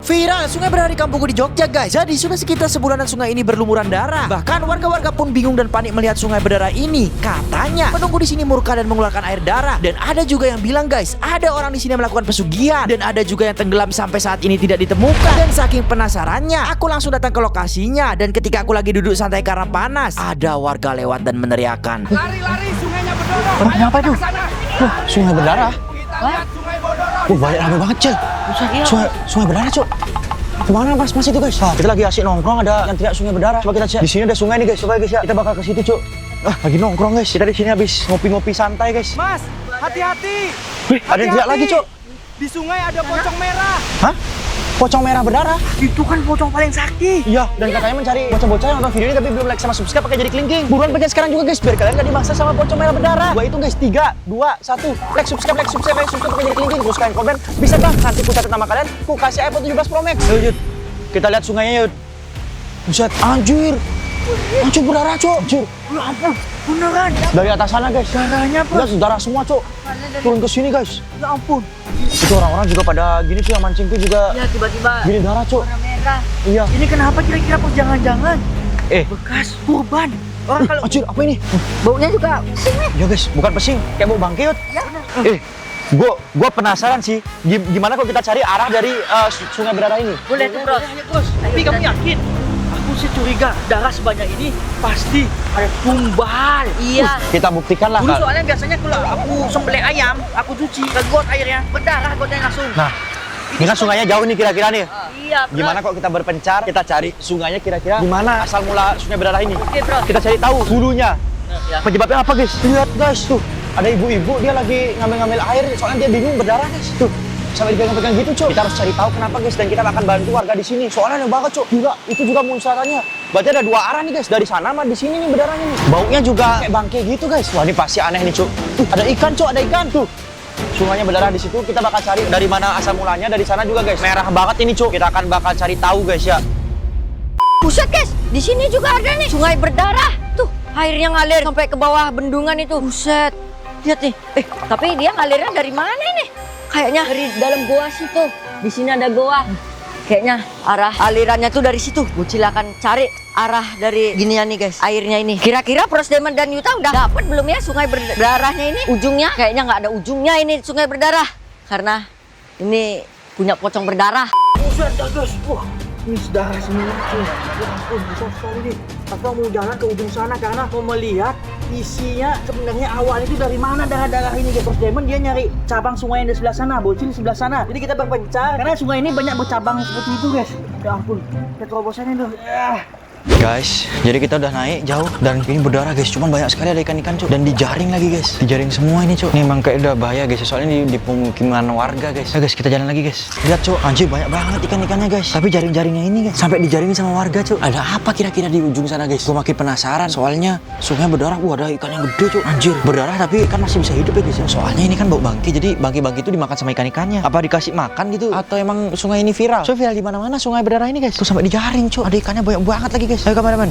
Viral, sungai berdarah di kampungku di Jogja guys. Jadi sudah sekitar sebulanan sungai ini berlumuran darah. Bahkan warga-warga pun bingung dan panik melihat sungai berdarah ini. Katanya penunggu di sini murka dan mengeluarkan air darah. Dan ada juga yang bilang guys, ada orang di sini yang melakukan pesugihan. Dan ada juga yang tenggelam sampai saat ini tidak ditemukan. Dan saking penasarannya, aku langsung datang ke lokasinya. Dan ketika aku lagi duduk santai karena panas, ada warga lewat dan meneriakan, Lari-lari, sungainya berdarah. Kenapa itu? Wah, sungai berdarah. Kita lihat sungai berdarah. Banyak rame banget, Cel. Sungai berdarah, Cuk. Kemana mas itu guys? Kita lagi asik nongkrong, ada yang teriak sungai berdarah. Coba kita cek. Di sini ada sungai nih guys. Coba guys ya, kita bakal ke situ, Cuk. Lagi nongkrong guys. Kita di sini habis ngopi-ngopi santai guys. Mas, hati-hati. Wih, ada yang teriak lagi, Cuk. Di sungai ada pocong merah. Hah? Pocong merah berdarah? Itu kan pocong paling sakti. Iya, dan katanya mencari bocah-bocah yang nonton video ini tapi belum like sama subscribe pakai jadi kelingking. Buruan pencet sekarang juga guys, biar kalian gak dimaksa sama pocong merah berdarah. Gua itu guys, 3, 2, 1. Like, subscribe pakai jadi kelingking. Terus kalian komen, bisa bang, nanti ku catat nama kalian, ku kasih iPhone 17 Pro Max. Ayo Yud, kita lihat sungainya Yud. Buset, anjir. Anjir berdarah, Cok. Anjir. Ya ampun, beneran. Dari atas sana guys. Darahnya, Bro. Lihat darah semua, Cok. Turun ke sini guys. Ya ampun. Itu orang-orang juga pada gini tuh yang mancing tuh juga. Ya tiba-tiba Gini darah, Cok. warna merah. Iya. Ini kenapa kira-kira kok jangan-jangan Bekas bekas kurban? Orang kalau anjir, apa ini? baunya juga pesing. Ya guys, bukan pesing, kayak bau bangke, Yud. Ya. Gua penasaran sih, gimana kalau kita cari arah dari sungai berdarah ini? Boleh tuh, Bros. Tapi kamu yakin? Aku sih curiga darah sebanyak ini pasti ada tumbal. Iya. Kita buktikan lah. Dulu soalnya biasanya kalau aku sembelih ayam, aku cuci ke got airnya, berdarah gotnya langsung. Nah, ini kan sungainya jauh nih kira-kira nih. Iya, Bro. Gimana kalau kita berpencar, kita cari sungainya kira-kira di mana asal mula sungai berdarah ini? Oke, Bro. Kita cari tahu hulunya. Ya. Penyebabnya apa, guys? Lihat, guys, tuh. Ada ibu-ibu dia lagi ngambil-ngambil air, soalnya dia bingung berdarah, guys. Tuh. Sampai dipegang-pegang gitu, Cok. Kita harus cari tahu kenapa, guys, dan kita akan bantu warga di sini. Soalnya ada banget, Cok. Gila, itu juga munsarannya. Berarti ada 2 arah nih, guys. Dari sana sama di sini nih berdarahnya nih. Baunya juga kayak bangke gitu, guys. Wah, ini pasti aneh nih, Cok. Ada ikan, Cok, ada ikan. Tuh. Sungainya berdarah di situ, kita bakal cari dari mana asal mulanya, dari sana juga, guys. Merah banget ini, Cok. Kita akan bakal cari tahu, guys, ya. Buset guys, di sini juga ada nih sungai berdarah. Tuh, airnya ngalir sampai ke bawah bendungan itu. Buset. Lihat nih. Tapi dia ngalirnya dari mana ini? Kayaknya dari dalam goa situ. Di sini ada goa. Kayaknya arah alirannya tuh dari situ. Bucil akan cari arah dari ginian nih guys. Airnya ini. Kira-kira Pros Demon dan Yuta udah dapat belum ya sungai berdarahnya ini? Ujungnya kayaknya nggak ada ujungnya ini sungai berdarah. Karena ini punya pocong berdarah. Buset dah, guys. Wah, ini darah semua. Ya ampun, besar sekali nih. Aku mau jalan ke ujung sana karena mau melihat isinya sebenarnya awal itu dari mana darah-darah ini. Terus Demon dia nyari cabang sungai yang di sebelah sana, Bocil di sebelah sana. Jadi kita berpencar karena sungai ini banyak bercabang seperti itu, guys. Ya ampun, kita terobosannya tuh. Guys, jadi kita udah naik jauh dan ini berdarah guys. Cuman banyak sekali ada ikan-ikan, Cuk. Dan dijaring lagi guys. Dijaring semua ini, Cuk. Ini emang kayak udah bahaya guys. Soalnya di pemukiman warga guys. Ya guys, kita jalan lagi guys. Lihat, Cuk. Anjir, banyak banget ikan-ikannya guys. Tapi jaring-jaringnya ini guys sampai dijaringin sama warga, Cuk. Ada apa kira-kira di ujung sana guys? Gua makin penasaran. Soalnya sungai berdarah. Wah, ada ikan yang gede, Cuk. Anjir, berdarah tapi kan masih bisa hidup ya guys. Soalnya ini kan bau bangke. Jadi bangke-bangke itu dimakan sama ikan-ikannya. Apa dikasih makan gitu? Atau emang sungai ini viral? So viral di mana-mana sungai berdarah ini guys. Tuh sampai dijaring, Cuk. Ada ikannya banyak banget lagi guys. Ayo kameramen.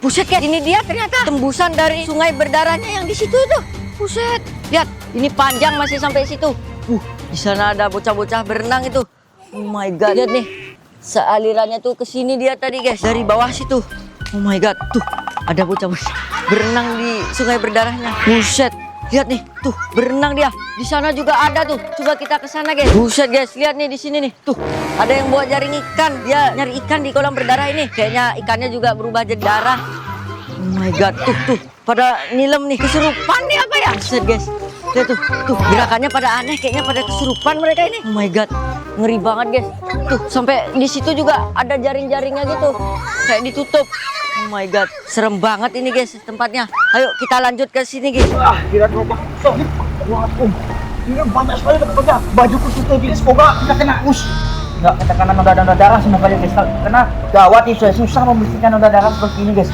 Buset guys, ini dia ternyata tembusan dari sungai berdarahnya yang di situ itu. Buset, lihat, ini panjang masih sampai situ. Di sana ada bocah-bocah berenang itu. Oh my god, lihat nih. Sealirannya tuh ke sini dia tadi guys, dari bawah situ. Oh my god, tuh ada bocah-bocah berenang di sungai berdarahnya. Buset, lihat nih, tuh berenang dia. Di sana juga ada tuh. Coba kita ke sana guys. Buset guys, lihat nih di sini nih. Tuh, ada yang bawa jaring ikan. Dia nyari ikan di kolam berdarah ini. Kayaknya ikannya juga berubah jadi darah. Oh my god, tuh pada nilem nih, kesurupan nih apa ya? Buset guys, lihat tuh gerakannya pada aneh, kayaknya pada kesurupan mereka ini. Oh my god, ngeri banget guys. Tuh sampai di situ juga ada jaring-jaringnya gitu, kayak ditutup. Oh my god, serem banget ini guys tempatnya. Ayo kita lanjut ke sini guys. Kira gerobak kosong. Wah, ini banyak sekali dapat bajuku tutup ini. Semoga kita kena us. Enggak katakan noda darah semoga ya guys. Karena gawat itu susah membersihkan noda darah seperti ini guys.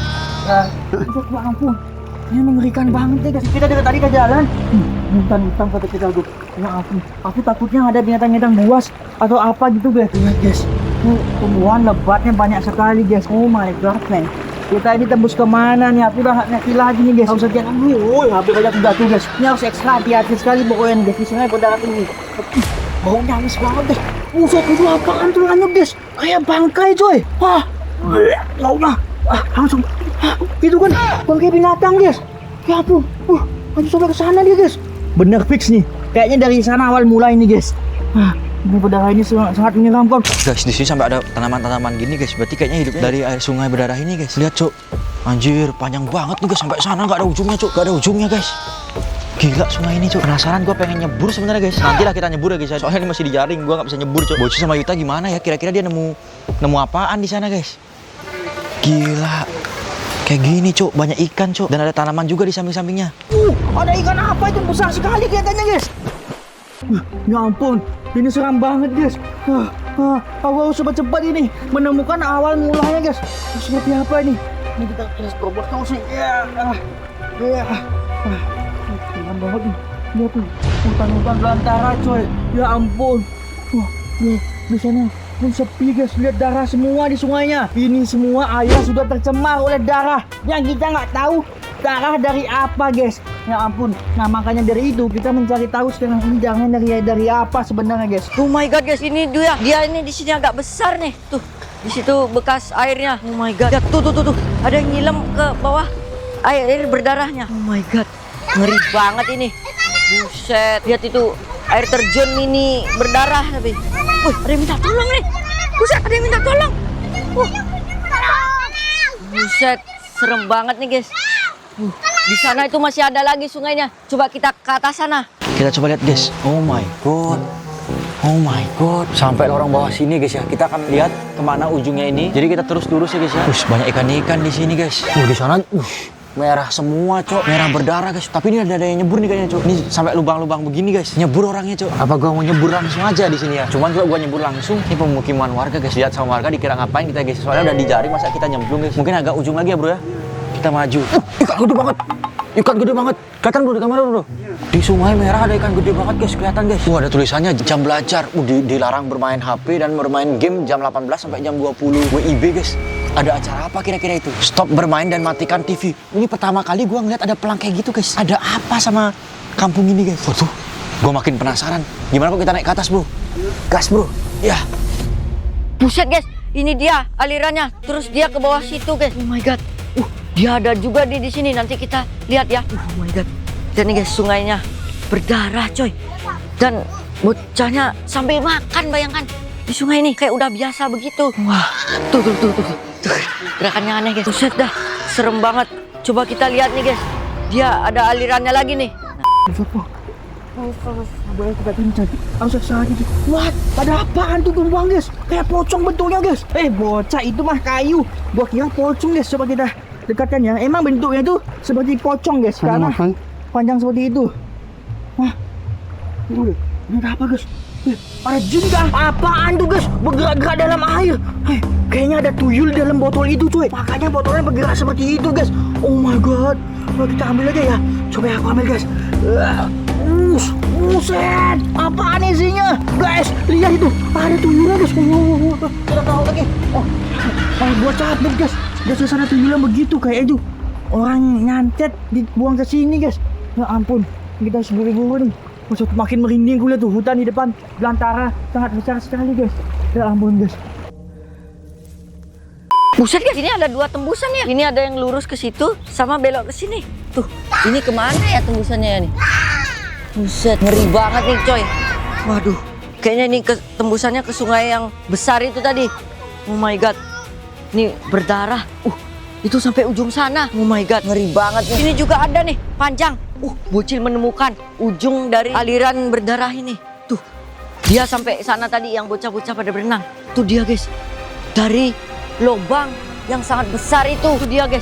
Ya ampun, ini mengerikan banget ya guys. Kita dari tadi ke jalan, hutan kata kita tuh. Ya ampun, aku takutnya ada binatang-binatang buas atau apa gitu guys. Lihat guys, tumbuhan lebatnya banyak sekali guys. Oh my god man. Kita ini tembus kemana nih? Aku udah nggak ngerti lagi nih guys. Harus hati-hati dulu. Hampir aja jatuh guys. Ini harus ekstra hati-hati sekali pokoknya nih guys. Di sungai berdarah ini. Baunya halus banget deh. Buset, itu apaan tuh lanjut guys? Kayak bangkai coy. Wah, nggak udah. Langsung. Itu kan bangkai binatang guys. Ya ampun. Lanjut sampai ke sana dia guys. Bener fix nih. Kayaknya dari sana awal mulai nih guys. Ini berdarah ini sangat menyeramkan. Guys, di sini sampai ada tanaman-tanaman gini guys. Berarti kayaknya hidupnya dari air sungai berdarah ini guys. Lihat cuk. Anjir, panjang banget nih guys sampai sana, nggak ada ujungnya cuk. Nggak ada ujungnya guys. Gila sungai ini cuk. Penasaran gue pengen nyebur sebenarnya guys. Nantilah kita nyebur ya guys. Soalnya ini masih dijaring, gue nggak bisa nyebur cuk. Bocil sama Yuta gimana ya? Kira-kira dia nemu apaan di sana guys? Gila. Kayak gini cuk, banyak ikan cuk. Dan ada tanaman juga di samping-sampingnya. Ada ikan apa itu besar sekali kelihatannya guys. Ya ampun, ini seram banget guys. Aku harus cepat-cepat ini menemukan awal mulanya guys. Seperti apa ini? Ini kita terus terus sih. Seram banget nih. Lihat tuh, hutan-hutan belantara coy. Ya ampun. Wah, di sana pun sepi guys. Lihat darah semua di sungainya. Ini semua air sudah tercemar oleh darah yang kita nggak tahu darah dari apa guys. Ya ampun. Nah makanya dari itu kita mencari tahu sekarang ini darahnya dari apa sebenarnya guys. Oh my god guys, ini dia ini di sini agak besar nih. Tuh, di situ bekas airnya. Oh my god. Ya, tuh. Ada yang nyilam ke bawah air berdarahnya. Oh my god. Ngeri banget ini. Buset, lihat itu air terjun mini berdarah tapi. Ada yang minta tolong nih. Buset, ada yang minta tolong. Buset, serem banget nih guys. Di sana itu masih ada lagi sungainya. Coba kita ke atas sana. Kita coba lihat guys. Oh my god. Oh my god. Sampai lorong bawah sini guys ya. Kita akan lihat kemana ujungnya ini. Jadi kita terus lurus ya guys ya. Banyak ikan-ikan di sini guys. Di sana merah semua cok. Merah berdarah guys. Tapi ini ada yang nyebur nih kayaknya cok. Ini sampai lubang-lubang begini guys. Nyebur orangnya cok. Apa gua mau nyebur langsung aja di sini ya? Cuman kalau gua nyebur langsung, ini pemukiman warga guys. Lihat sama warga dikira ngapain kita guys. Soalnya udah dijaring, masa kita nyemplung guys. Mungkin agak ujung lagi ya bro ya. Kita maju. Ikan gede banget. Ikan gede banget. Kelihatan bro di kamera bro. Di sungai merah ada ikan gede banget guys. Kelihatan guys. Ada tulisannya jam belajar. Dilarang bermain HP dan bermain game jam 18 sampai jam 20 WIB guys. Ada acara apa kira-kira itu? Stop bermain dan matikan TV. Ini pertama kali gua ngeliat ada pelang kayak gitu guys. Ada apa sama kampung ini guys? Tuh. Gua makin penasaran. Gimana kok kita naik ke atas bro? Gas bro. Ya. Buset guys, ini dia alirannya. Terus dia ke bawah situ guys. Oh my god. Dia ada juga di sini. Nanti kita lihat ya. Oh my god. Dan nih guys, sungainya berdarah coy. Dan bocahnya sambil makan, bayangkan. Di sungai ini kayak udah biasa begitu. Wah, tuh. Gerakannya aneh guys. Buset dah, serem banget. Coba kita lihat nih guys. Dia ada alirannya lagi nih. What? Ada apaan tuh tumpang guys? Kayak pocong bentuknya guys. Bocah itu mah kayu. Gua kira pocong guys. Coba kita dekatkan ya. Emang bentuknya tuh seperti pocong guys. Karena panjang seperti itu. Wah. Ini ada apa guys? Ada jin kah? Apaan tuh guys? Bergerak-gerak dalam air. Kayaknya ada tuyul di dalam botol itu cuy. Makanya botolnya bergerak seperti itu guys. Oh my god. Coba kita ambil aja ya. Coba aku ambil guys. Buset. Apaan isinya? Guys, lihat itu. Ada tuyulnya guys. Kita tahu lagi. Gua capek guys. Ada suasana tuyulnya begitu kayak itu. Orang nyantet dibuang ke sini guys. Ya ampun. Kita harus buru-buru nih. Makin merinding gue lihat tuh hutan di depan belantara sangat besar sekali guys. Ya ampun guys. Buset guys, ini ada 2 tembusan ya. Ini ada yang lurus ke situ sama belok ke sini. Tuh, ini kemana ya tembusannya ya nih? Buset, ngeri banget nih coy. Waduh, kayaknya ini tembusannya ke sungai yang besar itu tadi. Oh my god, ini berdarah. Itu sampai ujung sana. Oh my god, ngeri banget nih. Ini juga ada nih, panjang. Bocil menemukan ujung dari aliran berdarah ini. Tuh, dia sampai sana tadi yang bocah-bocah pada berenang. Tuh dia guys, dari lubang yang sangat besar itu. Tuh dia guys.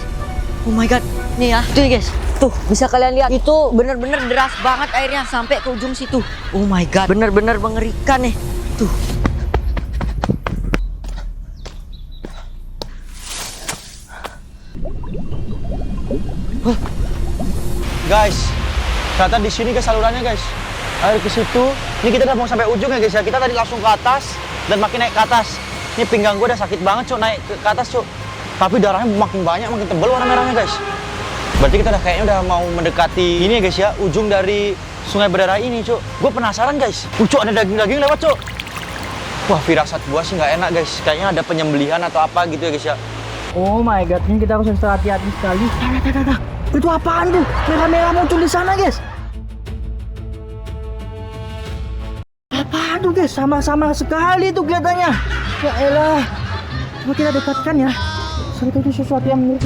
Oh my god, nih ya. Tuh guys, tuh bisa kalian lihat. Itu bener-bener deras banget airnya sampai ke ujung situ. Oh my god, bener-bener mengerikan nih. Tuh. Guys, ternyata di sini guys salurannya guys. Air ke situ. Ini kita udah mau sampai ujung ya guys ya. Kita tadi langsung ke atas dan makin naik ke atas. Ini pinggang gue udah sakit banget cok naik ke atas cok. Tapi darahnya makin banyak, makin tebal warna merahnya guys. Berarti kita kayaknya udah mau mendekati ini ya guys ya, ujung dari sungai berdarah ini cok. Gue penasaran guys. Cok ada daging-daging lewat cok. Wah, firasat gua sih nggak enak guys. Kayaknya ada penyembelihan atau apa gitu ya guys ya. Oh my god, ini kita harus ekstra hati-hati sekali. Dah. Itu apaan tuh? Merah-merah muncul di sana guys. Apaan tuh guys? Sama-sama sekali tuh kelihatannya. Ya elah. Coba kita dekatkan ya. Itu sesuatu yang ini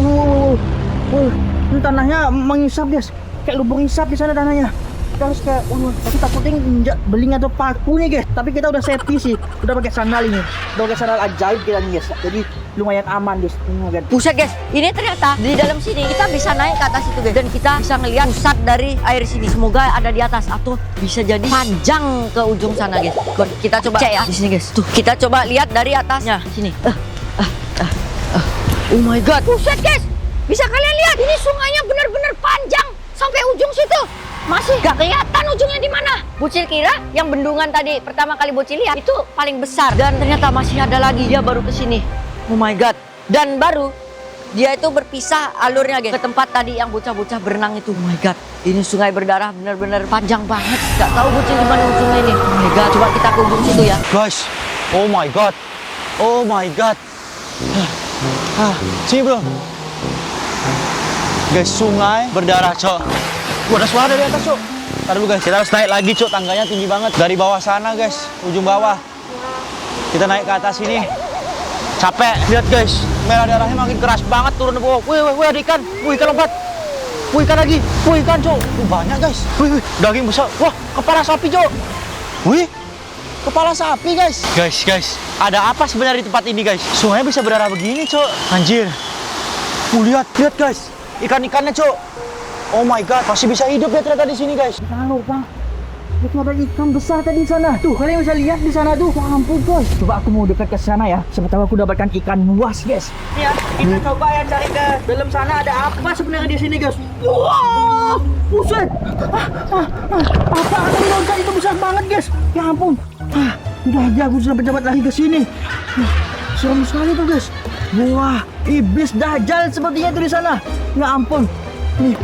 tanahnya mengisap guys. Kayak lubang isap di sana tanahnya. Kita harus kayak, tapi takutnya injak beling atau paku nih guys. Tapi kita udah safety sih. Udah pakai sandal ini. Udah pakai sandal ajaib kita nih guys. Jadi lumayan aman guys. Buset guys, ini ternyata di dalam sini kita bisa naik ke atas itu guys. Dan kita bisa ngelihat pusat dari air sini. Semoga ada di atas atau bisa jadi panjang ke ujung sana guys. Kita coba cek ya di sini guys. Tuh, kita coba lihat dari atasnya. Sini. Oh my god. Buset guys. Bisa kalian lihat ini sungainya benar-benar panjang sampai ujung situ. Masih gak kelihatan ujungnya di mana. Bocil kira yang bendungan tadi pertama kali Bocil lihat itu paling besar dan ternyata masih ada lagi. Dia baru ke sini. Oh my god. Dan baru dia itu berpisah alurnya guys ke tempat tadi yang bocah-bocah berenang itu. Oh my god. Ini sungai berdarah benar-benar panjang banget. Gak tahu Bocil di mana ujungnya ini. Oh my god. Coba kita ke ujung situ ya. Guys, oh my god. Oh my god. Sini bro. Guys, sungai berdarah, cok. Ada suara dari atas, cok. Ntar dulu guys, kita harus naik lagi, cok. Tangganya tinggi banget. Dari bawah sana, guys. Ujung bawah. Kita naik ke atas ini. Capek. Lihat, guys. Merah darahnya makin keras banget turun ke bawah. Wih, ada ikan. Wih, ikan lompat. Wih, ikan lagi. Wih, ikan, cok. Banyak, guys. Wih, daging besar. Wah, kepala sapi, cok. Wih, kepala sapi, guys. Guys. Ada apa sebenarnya di tempat ini, guys? Sungainya bisa berdarah begini, cok. Anjir. Lihat, guys. Ikan-ikannya, cok. Oh my god, masih bisa hidup ya ternyata di sini, guys. Halo, Bang. Itu ada ikan besar tadi di sana. Tuh, kalian bisa lihat di sana tuh. Ya ampun, guys. Coba aku mau dekat ke sana ya. Siapa tahu aku dapatkan ikan buas, guys. Ya, kita coba ya cari ke dalam sana ada apa sebenarnya di sini, guys. Wow, buset. Apaan tadi loncat itu besar banget, guys. Ya ampun. Udah aja aku sudah pejabat lagi ke sini. Serem sekali tuh, guys. Wah, iblis dajjal sepertinya itu di sana. Ya ampun. Nih,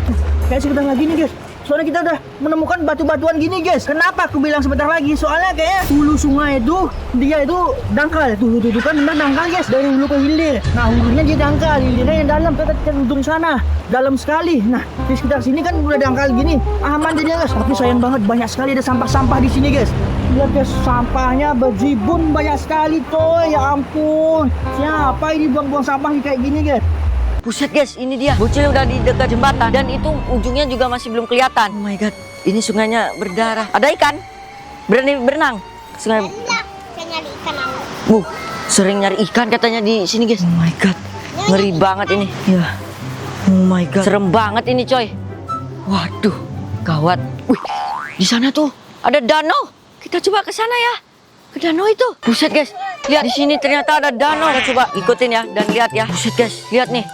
kayak sebentar lagi nih guys. Soalnya kita udah menemukan batu-batuan gini guys. Kenapa aku bilang sebentar lagi? Soalnya kayak hulu sungai itu dia itu dangkal. Tuh kan benar dangkal guys. Dari hulu ke hilir. Nah hulunya dia dangkal, hilirnya yang dalam. Kita ujung sana. Dalam sekali. Nah di sekitar sini kan udah dangkal gini. Aman jadinya guys. Tapi sayang banget banyak sekali ada sampah-sampah di sini guys. Lihat guys, sampahnya berjibun banyak sekali coy. Ya ampun. Siapa ini buang-buang sampah kayak gini guys? Buset guys, ini dia. Bocil udah di dekat jembatan dan itu ujungnya juga masih belum kelihatan. Oh my god, ini sungainya berdarah. Ada ikan? Berani berenang? Sungai. Saya nyari ikan aku. Sering nyari ikan katanya di sini guys. Oh my god, ngeri banget ini. Ya. Oh my god, serem banget ini coy. Waduh, gawat. Wih, di sana tuh ada danau. Kita coba ke sana ya. Ke danau itu. Buset guys, lihat di sini ternyata ada danau. Kita coba ikutin ya dan lihat ya. Buset guys, lihat nih.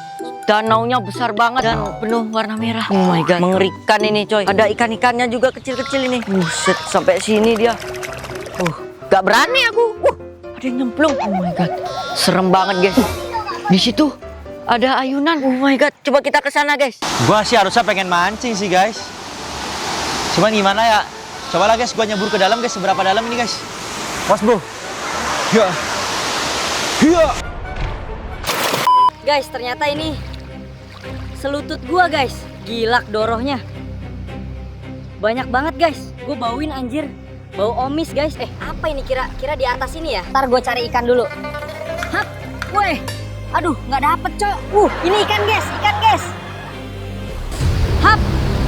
Danaunya besar banget dan penuh warna merah. Oh my god, mengerikan ini coy. Ada ikan-ikannya juga kecil-kecil ini. Buset, sampai sini dia. Gak berani aku. Ada yang nyemplung. Oh my god, serem banget guys. Di situ ada ayunan. Oh my god, coba kita ke sana guys. Gua sih harusnya pengen mancing sih, guys. Cuman gimana ya? Cobalah guys, gua nyebur ke dalam guys. Seberapa dalam ini guys? Pas bro. Ya. Guys, ternyata ini selutut gua guys. Gila dorohnya. Banyak banget guys. Gue bauin anjir. Bau omis guys. Apa ini kira-kira di atas ini ya? Ntar gue cari ikan dulu. Hap. Weh. Aduh, nggak dapet cok. Ini ikan guys. Hap.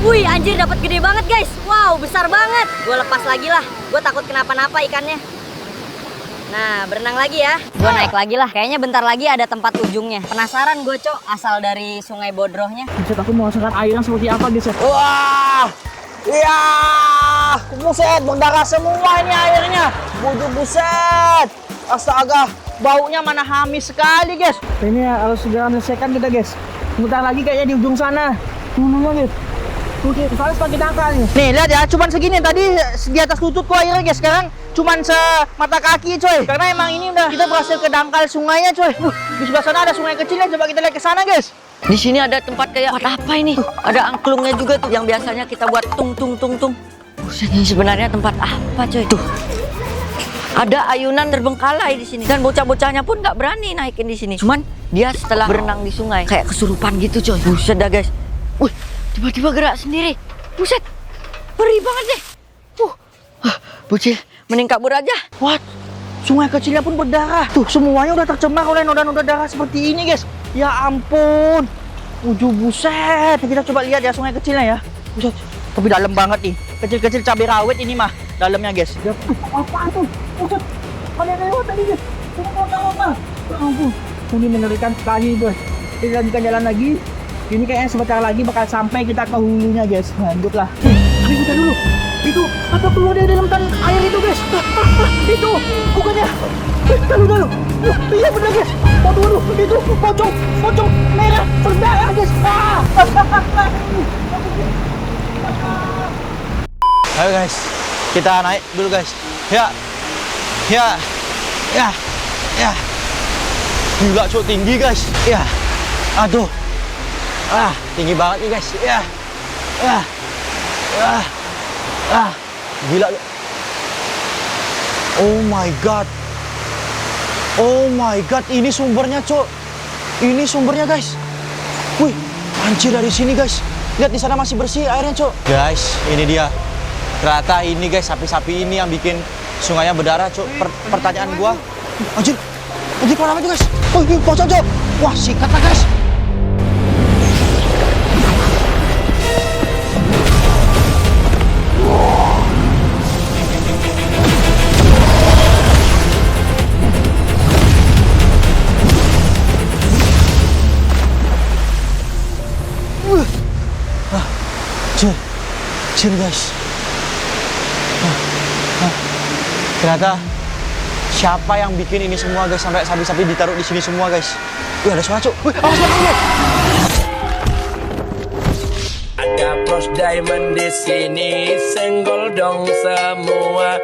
Wih, anjir dapat gede banget guys. Wow, besar banget. Gue lepas lagi lah. Gue takut kenapa-napa ikannya. Nah, berenang lagi ya. Gue naik lagi lah. Kayaknya bentar lagi ada tempat ujungnya. Penasaran gue, Cok, asal dari Sungai Bodrohnya. Buset, aku mau rasakan airan seperti apa guys ya. Wah. Iya. Buset, berdarah semua ini airnya. Buset. Astaga, baunya mana hamis sekali, guys. Ini harus segera menyelesaikan kita guys. Bentar lagi kayaknya di ujung sana. Hulunya guys. Oke, harus pakai dangkal nih. Nih lihat ya, cuman segini tadi di atas lututku airnya guys. Sekarang cuman semata kaki coy. Karena emang ini udah kita berhasil ke dangkal sungainya coy. Di sebelah sana ada sungai kecilnya. Coba kita lihat ke sana guys. Di sini ada tempat kayak apa ini? Ada angklungnya juga tuh yang biasanya kita buat tung. Buset, ini sebenarnya tempat apa coy? Tuh. Ada ayunan terbengkalai di sini dan bocah-bocahnya pun nggak berani naikin di sini. Cuman dia setelah berenang di sungai kayak kesurupan gitu coy. Buset dah guys. Wih, tiba-tiba gerak sendiri. Buset, ngeri banget deh. Bocil, mending kabur aja. What? Sungai kecilnya pun berdarah. Tuh, semuanya udah tercemar oleh noda-noda darah seperti ini, guys. Ya ampun. Buset. Kita coba lihat ya sungai kecilnya ya. Buset. Tapi dalam banget nih. Kecil-kecil cabai rawit ini mah dalamnya, guys. Ya, apaan tuh? Buset. Ada lewat tadi, guys. Apa? Ya ampun. Ini mengerikan sekali, guys. Kita lanjutkan jalan lagi. Ini kayaknya sebentar lagi bakal sampai kita ke hulunya, guys. Lanjutlah. Tapi kita dulu. Itu apa keluar dari dalam air itu, guys? Itu bukannya lalu iya benar, guys. Waduh itu pocong merah berdarah, guys. Ayo guys, kita naik dulu guys. Ya. Gila cuk, tinggi guys. Ya. Aduh. Tinggi banget nih guys. Ya. Gila. Oh my god, ini sumbernya, Cok. Ini sumbernya, guys. Wih, anjir dari sini, guys. Lihat di sana masih bersih airnya, Cok. Guys, ini dia. Ternyata ini, guys, sapi-sapi ini yang bikin sungainya berdarah, Cok. Pertanyaan gua, anjir kenapa itu, guys? Oh, ini pocong, Cok. Wah, sikat lah, guys. Chill guys. Ternyata siapa yang bikin ini semua, guys, sampai sapi-sapi ditaruh di sini semua, guys. Wih, ada suara, Cuk. Wih, awas banget. Ada Pros Diamond di sini, senggol dong semua.